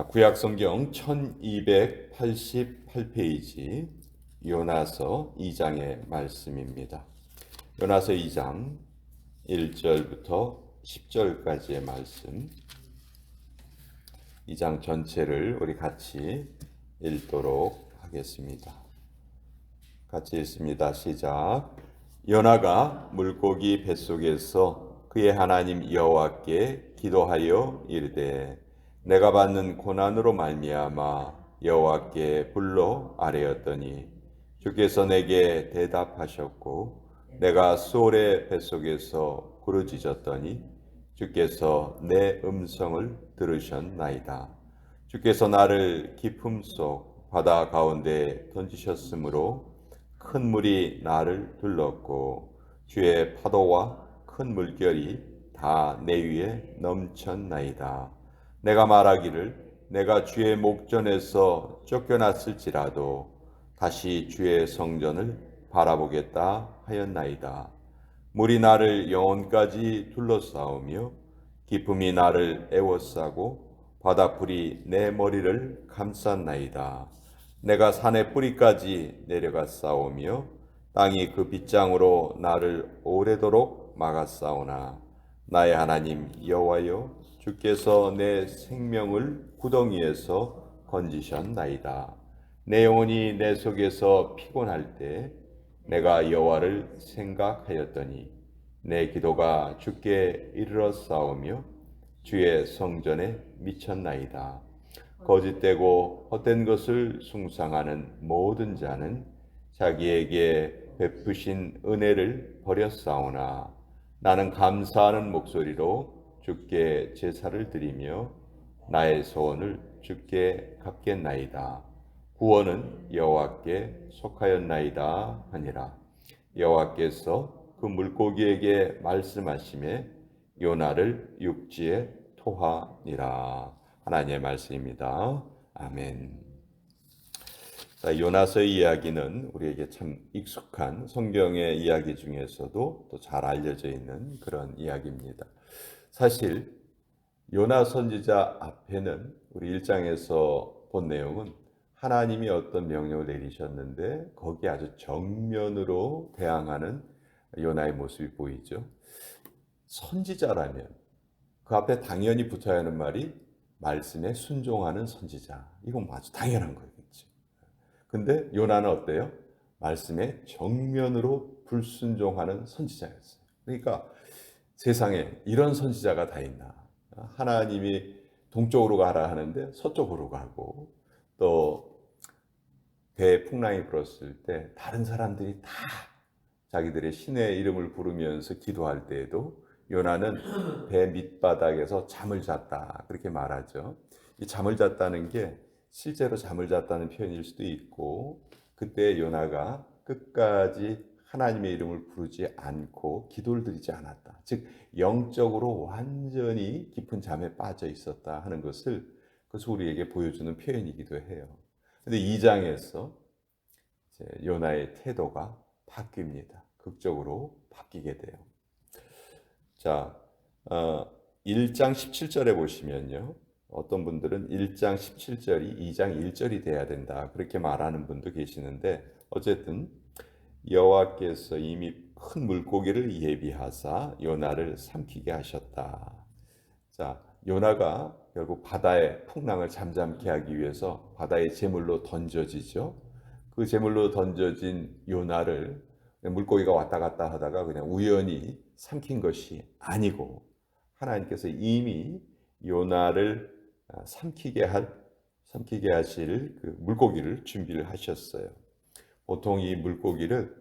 구약 성경 1288페이지 요나서 2장의 말씀입니다. 요나서 2장 1절부터 10절까지의 말씀, 2장 전체를 우리 같이 읽도록 하겠습니다. 같이 읽습니다. 시작. 요나가 물고기 뱃속에서 그의 하나님 여호와께 기도하여 이르되 내가 받는 고난으로 말미암아 여호와께 불러 아뢰었더니 주께서 내게 대답하셨고 내가 수올의 뱃속에서 부르짖었더니 주께서 내 음성을 들으셨나이다. 주께서 나를 깊음 속 바다 가운데 던지셨으므로 큰 물이 나를 둘렀고 주의 파도와 큰 물결이 다 내 위에 넘쳤나이다. 내가 말하기를 내가 주의 목전에서 쫓겨났을지라도 다시 주의 성전을 바라보겠다 하였나이다. 물이 나를 영혼까지 둘러싸우며 기품이 나를 에워싸고 바닷불이 내 머리를 감쌌나이다. 내가 산의 뿌리까지 내려가 싸우며 땅이 그 빗장으로 나를 오래도록 막았사오나 나의 하나님 여호와여 주께서 내 생명을 구덩이에서 건지셨나이다. 내 영혼이 내 속에서 피곤할 때 내가 여호와를 생각하였더니 내 기도가 주께 이르러 싸우며 주의 성전에 미쳤나이다. 거짓되고 헛된 것을 숭상하는 모든 자는 자기에게 베푸신 은혜를 버렸사오나 나는 감사하는 목소리로 주께 제사를 드리며 나의 소원을 주께 갚겠나이다. 구원은 여호와께 속하였나이다 하니라. 여호와께서 그 물고기에게 말씀하시매 요나를 육지에 토하니라. 하나님의 말씀입니다. 아멘. 요나서의 이야기는 우리에게 참 익숙한 성경의 이야기 중에서도 또 잘 알려져 있는 그런 이야기입니다. 사실 요나 선지자 앞에는 우리 1장에서 본 내용은 하나님이 어떤 명령을 내리셨는데 거기에 아주 정면으로 대항하는 요나의 모습이 보이죠. 선지자라면 그 앞에 당연히 붙어야 하는 말이 말씀에 순종하는 선지자. 이건 아주 당연한 거겠죠. 근데 요나는 어때요? 말씀에 정면으로 불순종하는 선지자였어요. 그러니까 세상에 이런 선지자가 다 있나. 하나님이 동쪽으로 가라 하는데 서쪽으로 가고 또 배에 풍랑이 불었을 때 다른 사람들이 다 자기들의 신의 이름을 부르면서 기도할 때에도 요나는 배 밑바닥에서 잠을 잤다 그렇게 말하죠. 이 잠을 잤다는 게 실제로 잠을 잤다는 표현일 수도 있고 그때 요나가 끝까지 하나님의 이름을 부르지 않고 기도를 드리지 않았다. 즉 영적으로 완전히 깊은 잠에 빠져 있었다 하는 것을 그것을 우리에게 보여주는 표현이기도 해요. 그런데 2장에서 요나의 태도가 바뀝니다. 극적으로 바뀌게 돼요. 자, 1장 17절에 보시면요. 어떤 분들은 1장 17절이 2장 1절이 돼야 된다. 그렇게 말하는 분도 계시는데 어쨌든 여호와께서 이미 큰 물고기를 예비하사 요나를 삼키게 하셨다. 자, 요나가 결국 바다의 풍랑을 잠잠케 하기 위해서 바다의 제물로 던져지죠. 그 제물로 던져진 요나를 물고기가 왔다 갔다 하다가 그냥 우연히 삼킨 것이 아니고 하나님께서 이미 요나를 삼키게 하실 그 물고기를 준비를 하셨어요. 보통 이 물고기를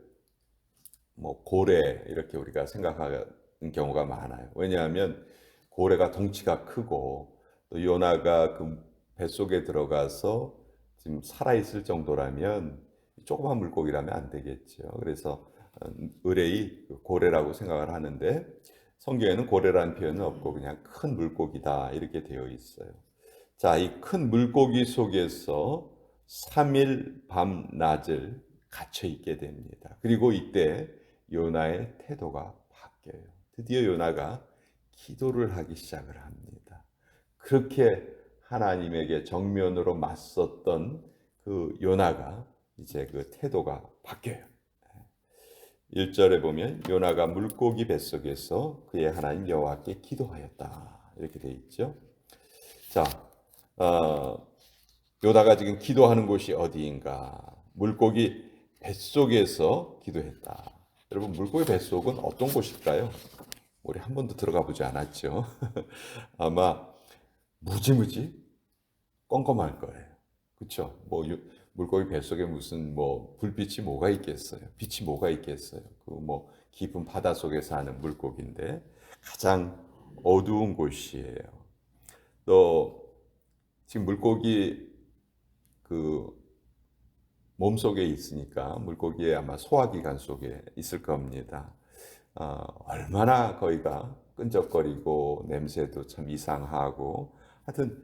고래 이렇게 우리가 생각하는 경우가 많아요. 왜냐하면 고래가 덩치가 크고 또 요나가 그 뱃속에 들어가서 지금 살아있을 정도라면 조그만 물고기라면 안 되겠죠. 그래서 의뢰이 고래라고 생각을 하는데 성경에는 고래라는 표현은 없고 그냥 큰 물고기다 이렇게 되어 있어요. 자, 이 큰 물고기 속에서 3일 밤낮을 갇혀 있게 됩니다. 그리고 이때 요나의 태도가 바뀌어요. 드디어 요나가 기도를 하기 시작을 합니다. 그렇게 하나님에게 정면으로 맞섰던 그 요나가 이제 그 태도가 바뀌어요. 1절에 보면 요나가 물고기 뱃속에서 그의 하나님 여호와께 기도하였다. 이렇게 되어 있죠. 자, 요나가 지금 기도하는 곳이 어디인가? 물고기 뱃속에서 기도했다. 여러분, 물고기 뱃속은 어떤 곳일까요? 우리 한 번도 들어가 보지 않았죠. 아마 무지무지 껌껌할 거예요. 그렇죠? 물고기 뱃속에 무슨 불빛이 뭐가 있겠어요? 빛이 뭐가 있겠어요? 그 깊은 바다 속에 사는 물고기인데 가장 어두운 곳이에요. 또 지금 물고기 그 몸속에 있으니까 물고기의 아마 소화기관 속에 있을 겁니다. 얼마나 거기가 끈적거리고 냄새도 참 이상하고 하여튼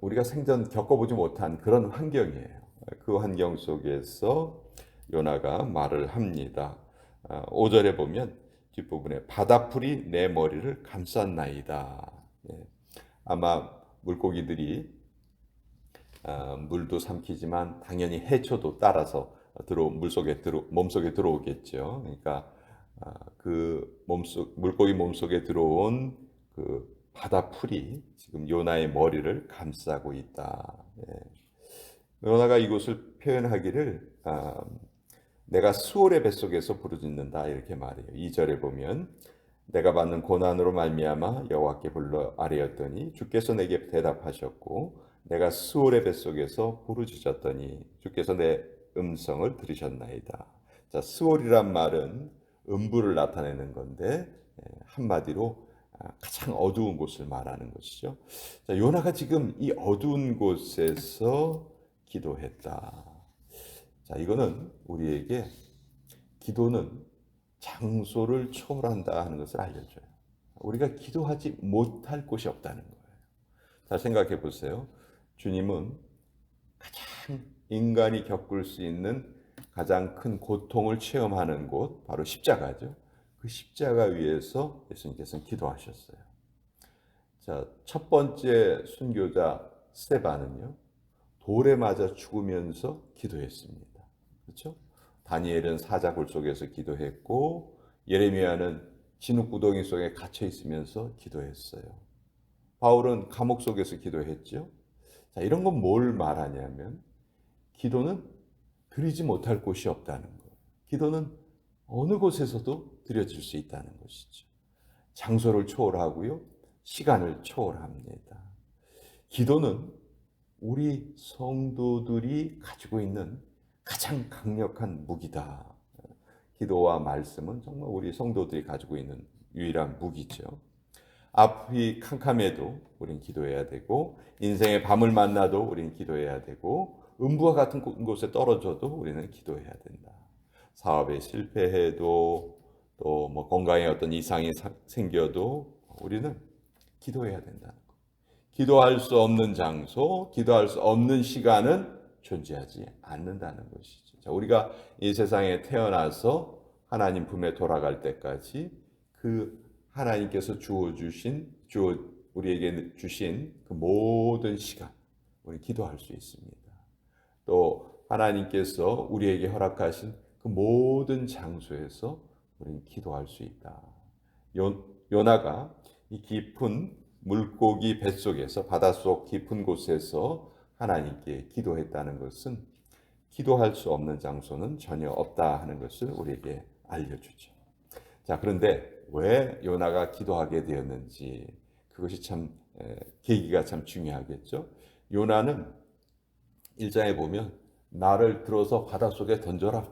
우리가 생전 겪어보지 못한 그런 환경이에요. 그 환경 속에서 요나가 말을 합니다. 5절에 보면 뒷부분에 바다풀이 내 머리를 감쌌나이다. 예. 아마 물고기들이 물도 삼키지만 당연히 해초도 따라서 몸속에 들어오겠죠. 그러니까 그 물고기 몸속에 들어온 그 바다풀이 지금 요나의 머리를 감싸고 있다. 예. 요나가 이곳을 표현하기를 내가 수월의 뱃속에서 부르짖는다 이렇게 말해요. 2절에 보면 내가 받는 고난으로 말미암아 여호와께 불러 아뢰었더니 주께서 내게 대답하셨고 내가 수월의 뱃속에서 부르짖었더니 주께서 내 음성을 들으셨나이다. 자, 수월이란 말은 음부를 나타내는 건데 한마디로 가장 어두운 곳을 말하는 것이죠. 자, 요나가 지금 이 어두운 곳에서 기도했다. 자, 이거는 우리에게 기도는 장소를 초월한다 하는 것을 알려줘요. 우리가 기도하지 못할 곳이 없다는 거예요. 자, 생각해 보세요. 주님은 가장 인간이 겪을 수 있는 가장 큰 고통을 체험하는 곳, 바로 십자가죠. 그 십자가 위에서 예수님께서는 기도하셨어요. 자, 첫 번째 순교자 스데반은요, 돌에 맞아 죽으면서 기도했습니다. 그렇죠? 다니엘은 사자굴 속에서 기도했고 예레미야는 진흙구덩이 속에 갇혀 있으면서 기도했어요. 바울은 감옥 속에서 기도했죠. 자, 이런 건 뭘 말하냐면 기도는 드리지 못할 곳이 없다는 거예요. 기도는 어느 곳에서도 드려질 수 있다는 것이죠. 장소를 초월하고요. 시간을 초월합니다. 기도는 우리 성도들이 가지고 있는 가장 강력한 무기다. 기도와 말씀은 정말 우리 성도들이 가지고 있는 유일한 무기죠. 앞이 캄캄해도 우린 기도해야 되고 인생의 밤을 만나도 우린 기도해야 되고 음부와 같은 곳에 떨어져도 우리는 기도해야 된다. 사업에 실패해도 또 건강에 어떤 이상이 생겨도 우리는 기도해야 된다는 거. 기도할 수 없는 장소, 기도할 수 없는 시간은 존재하지 않는다는 것이죠. 자, 우리가 이 세상에 태어나서 하나님 품에 돌아갈 때까지 그 하나님께서 우리에게 주신 그 모든 시간, 우리 기도할 수 있습니다. 또 하나님께서 우리에게 허락하신 그 모든 장소에서 우리는 기도할 수 있다. 요나가 이 깊은 물고기 뱃속에서 바닷속 깊은 곳에서 하나님께 기도했다는 것은 기도할 수 없는 장소는 전혀 없다 하는 것을 우리에게 알려주죠. 자, 그런데 왜 요나가 기도하게 되었는지 그것이 참 계기가 참 중요하겠죠. 요나는 1장에 보면 나를 들어서 바닷속에 던져라.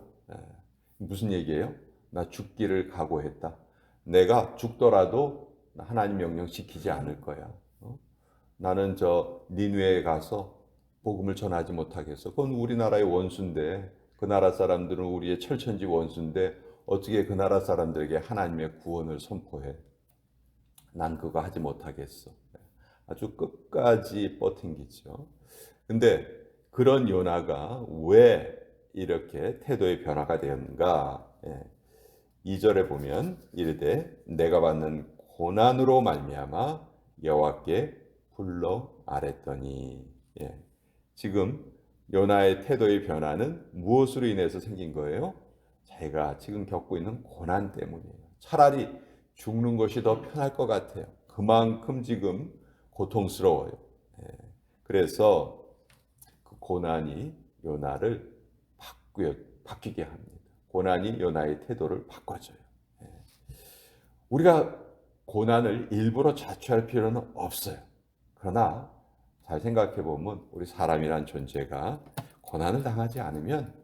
무슨 얘기예요? 나 죽기를 각오했다. 내가 죽더라도 하나님 명령 지키지 않을 거야. 나는 저 니느웨에 가서 복음을 전하지 못하겠어. 그건 우리나라의 원수인데 그 나라 사람들은 우리의 철천지 원수인데 어떻게 그 나라 사람들에게 하나님의 구원을 선포해? 난 그거 하지 못하겠어. 아주 끝까지 버틴기죠. 근데 그런 요나가 왜 이렇게 태도의 변화가 되었는가? 2절에 보면 이르되 내가 받는 고난으로 말미암아 여호와께 불러 아랬더니. 예. 지금 요나의 태도의 변화는 무엇으로 인해서 생긴 거예요? 자기가 지금 겪고 있는 고난 때문이에요. 차라리 죽는 것이 더 편할 것 같아요. 그만큼 지금 고통스러워요. 예. 그래서 그 고난이 요나를 바뀌게 합니다. 고난이 요나의 태도를 바꿔줘요. 예. 우리가 고난을 일부러 자초할 필요는 없어요. 그러나 잘 생각해 보면 우리 사람이란 존재가 고난을 당하지 않으면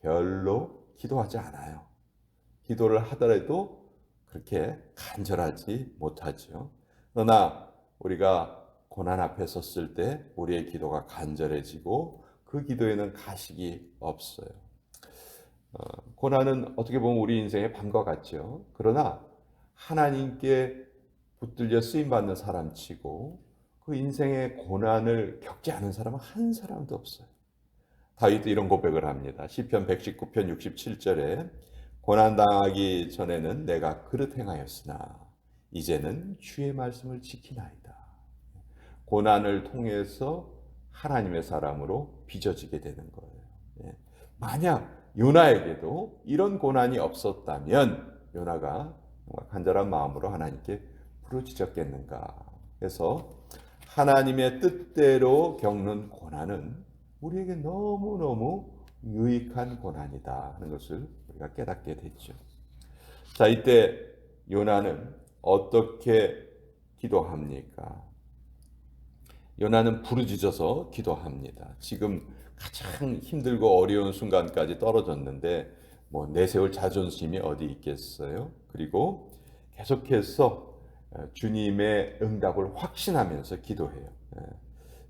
별로 기도하지 않아요. 기도를 하더라도 그렇게 간절하지 못하죠. 그러나 우리가 고난 앞에 섰을 때 우리의 기도가 간절해지고 그 기도에는 가식이 없어요. 고난은 어떻게 보면 우리 인생의 밤과 같죠. 그러나 하나님께 붙들려 쓰임받는 사람치고 그 인생의 고난을 겪지 않은 사람은 한 사람도 없어요. 다윗도 이런 고백을 합니다. 시편 119편 67절에 고난당하기 전에는 내가 그릇 행하였으나 이제는 주의 말씀을 지키나이다. 고난을 통해서 하나님의 사람으로 빚어지게 되는 거예요. 예. 만약 요나에게도 이런 고난이 없었다면 요나가 정말 간절한 마음으로 하나님께 부르짖었겠는가. 그래서 하나님의 뜻대로 겪는 고난은 우리에게 너무너무 유익한 고난이다 하는 것을 우리가 깨닫게 됐죠. 자, 이때 요나는 어떻게 기도합니까? 요나는 부르짖어서 기도합니다. 지금 가장 힘들고 어려운 순간까지 떨어졌는데 뭐 내세울 자존심이 어디 있겠어요? 그리고 계속해서 주님의 응답을 확신하면서 기도해요.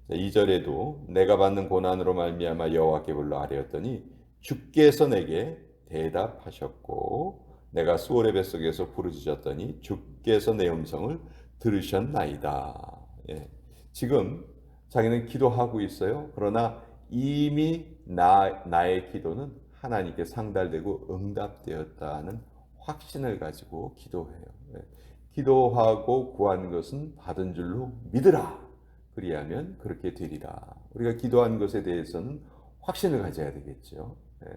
2절에도 내가 받는 고난으로 말미암아 여호와께 불러 아뢰었더니 주께서 내게 대답하셨고 내가 수월의 뱃속에서 부르짖었더니 주께서 내 음성을 들으셨나이다. 예. 지금 자기는 기도하고 있어요. 그러나 이미 나의 기도는 하나님께 상달되고 응답되었다는 확신을 가지고 기도해요. 예. 기도하고 구한 것은 받은 줄로 믿으라. 그리하면 그렇게 되리라. 우리가 기도한 것에 대해서는 확신을 가져야 되겠죠. 예.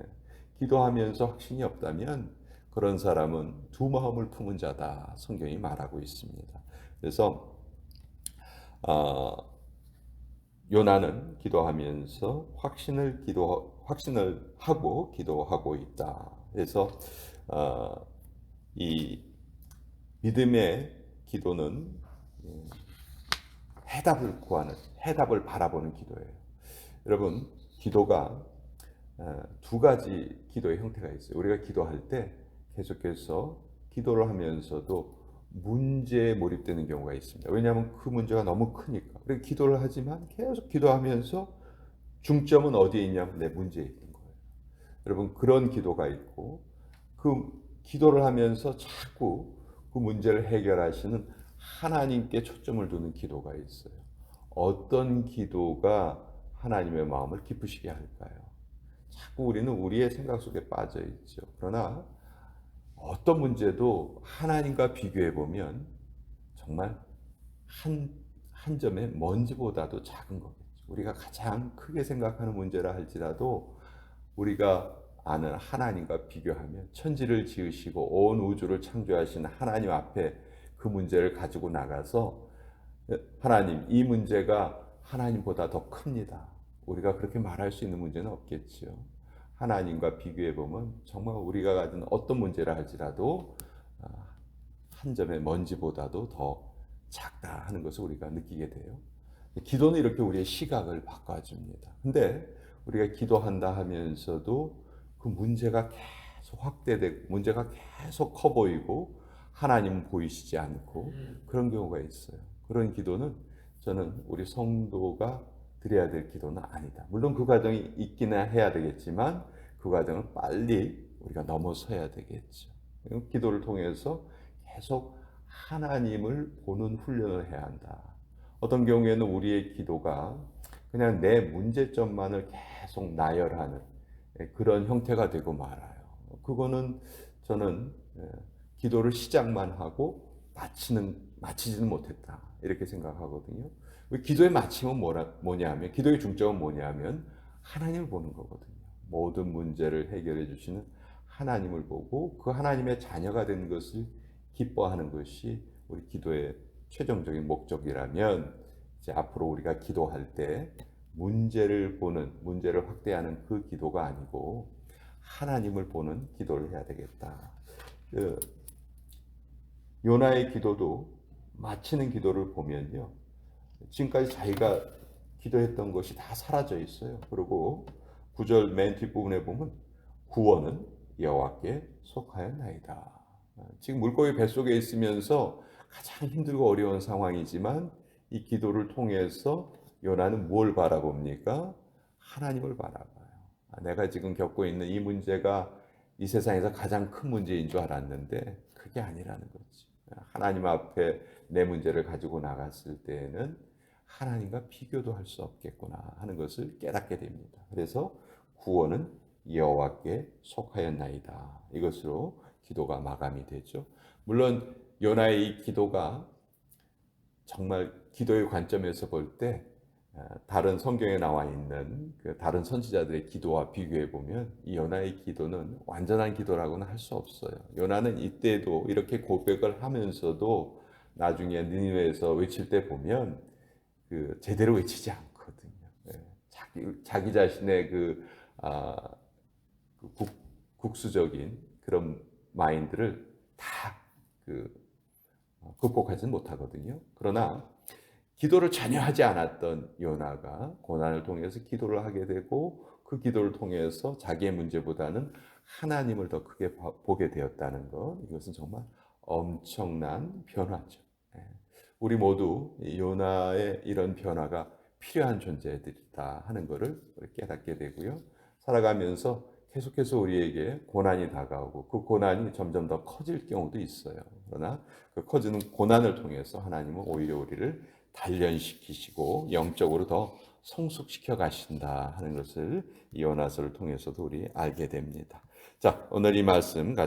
기도하면서 확신이 없다면 그런 사람은 두 마음을 품은 자다. 성경이 말하고 있습니다. 그래서 요나는 기도하면서 확신을 하고 기도하고 있다. 그래서 이 믿음의 기도는 해답을 바라보는 기도예요. 여러분, 기도가 두 가지 기도의 형태가 있어요. 우리가 기도할 때 계속해서 기도를 하면서도 문제에 몰입되는 경우가 있습니다. 왜냐하면 그 문제가 너무 크니까. 그래서 기도를 하지만 계속 기도하면서 중점은 어디에 있냐면 내 문제에 있는 거예요. 여러분, 그런 기도가 있고 그 기도를 하면서 자꾸 그 문제를 해결하시는 하나님께 초점을 두는 기도가 있어요. 어떤 기도가 하나님의 마음을 기쁘시게 할까요? 자꾸 우리는 우리의 생각 속에 빠져 있죠. 그러나 어떤 문제도 하나님과 비교해 보면 정말 한 점의 먼지보다도 작은 거겠죠. 우리가 가장 크게 생각하는 문제라 할지라도 우리가 아는 하나님과 비교하면 천지를 지으시고 온 우주를 창조하신 하나님 앞에 그 문제를 가지고 나가서 하나님, 이 문제가 하나님보다 더 큽니다. 우리가 그렇게 말할 수 있는 문제는 없겠지요. 하나님과 비교해 보면 정말 우리가 가진 어떤 문제라 할지라도 한 점의 먼지보다도 더 작다 하는 것을 우리가 느끼게 돼요. 기도는 이렇게 우리의 시각을 바꿔줍니다. 근데 우리가 기도한다 하면서도 그 문제가 계속 확대되고 문제가 계속 커 보이고 하나님은 보이시지 않고 그런 경우가 있어요. 그런 기도는 저는 우리 성도가 드려야 될 기도는 아니다. 물론 그 과정이 있기는 해야 되겠지만 그 과정을 빨리 우리가 넘어서야 되겠죠. 기도를 통해서 계속 하나님을 보는 훈련을 해야 한다. 어떤 경우에는 우리의 기도가 그냥 내 문제점만을 계속 나열하는 그런 형태가 되고 말아요. 그거는 저는 기도를 시작만 하고 마치지는 못했다. 이렇게 생각하거든요. 기도의 마침은 뭐냐면, 기도의 중점은 뭐냐면 하나님을 보는 거거든요. 모든 문제를 해결해 주시는 하나님을 보고 그 하나님의 자녀가 되는 것을 기뻐하는 것이 우리 기도의 최종적인 목적이라면, 이제 앞으로 우리가 기도할 때 문제를 확대하는 그 기도가 아니고 하나님을 보는 기도를 해야 되겠다. 그 요나의 기도도 마치는 기도를 보면요, 지금까지 자기가 기도했던 것이 다 사라져 있어요. 그리고 9절 맨 뒷부분에 보면 구원은 여호와께 속하였나이다. 지금 물고기 뱃속에 있으면서 가장 힘들고 어려운 상황이지만 이 기도를 통해서 요나는 뭘 바라봅니까? 하나님을 바라봐요. 내가 지금 겪고 있는 이 문제가 이 세상에서 가장 큰 문제인 줄 알았는데 그게 아니라는 거지. 하나님 앞에 내 문제를 가지고 나갔을 때에는 하나님과 비교도 할 수 없겠구나 하는 것을 깨닫게 됩니다. 그래서 구원은 여호와께 속하였나이다. 이것으로 기도가 마감이 되죠. 물론 요나의 이 기도가 정말 기도의 관점에서 볼 때 다른 성경에 나와 있는 그 다른 선지자들의 기도와 비교해 보면 이 요나의 기도는 완전한 기도라고는 할 수 없어요. 요나는 이때도 이렇게 고백을 하면서도 나중에 니느웨에서 외칠 때 보면 그 제대로 외치지 않거든요. 자기 자신의 그 국수적인 그런 마인드를 다그 극복하지는 못하거든요. 그러나 기도를 전혀 하지 않았던 요나가 고난을 통해서 기도를 하게 되고 그 기도를 통해서 자기의 문제보다는 하나님을 더 크게 보게 되었다는 것, 이것은 정말 엄청난 변화죠. 우리 모두 요나의 이런 변화가 필요한 존재들이다 하는 것을 깨닫게 되고요. 살아가면서 계속해서 우리에게 고난이 다가오고 그 고난이 점점 더 커질 경우도 있어요. 그러나 그 커지는 고난을 통해서 하나님은 오히려 우리를 단련시키시고 영적으로 더 성숙시켜 가신다 하는 것을 이 요나서를 통해서도 우리 알게 됩니다. 자, 오늘 이 말씀 같이